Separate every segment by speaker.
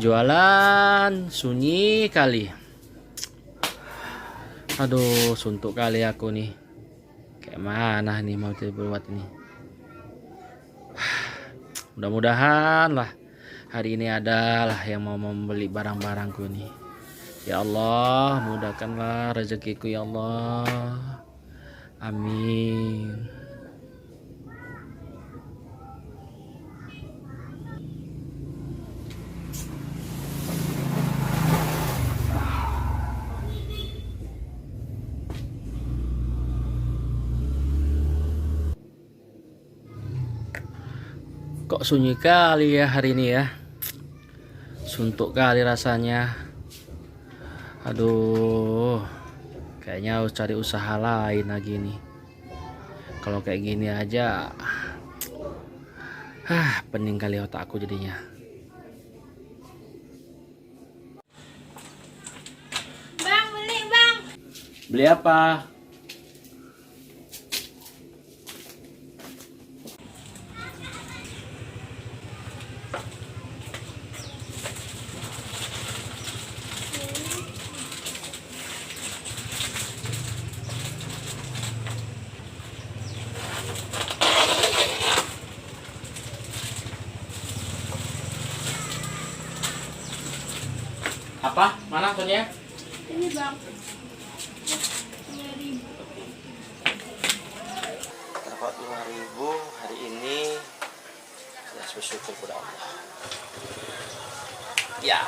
Speaker 1: Jualan sunyi kali. Aduh, suntuk kali aku nih. Kayak mana nih mau dibuat ini? Mudah-mudahan lah hari ini adalah yang mau membeli barang-barangku nih. Ya Allah, mudahkanlah rezekiku ya Allah. Amin. Kok sunyi kali ya hari ini ya? Suntuk kali rasanya. Aduh, kayaknya harus cari usaha lain lagi nih. Kalau kayak gini aja, pening kali otakku jadinya.
Speaker 2: Bang, beli bang.
Speaker 1: Beli apa? Apa? Mana Sonia?
Speaker 2: Ini bang.
Speaker 1: Dapat 5.000 hari ini. Ya bersyukur kepada Allah. Ya.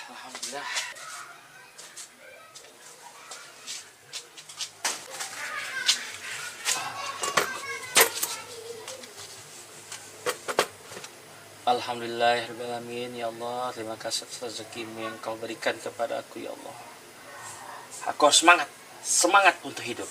Speaker 1: Alhamdulillah. Alhamdulillahirrahmanirrahim. Ya Allah, terima kasih atas rezekimu yang kau berikan kepada aku ya Allah. Aku harus semangat untuk hidup.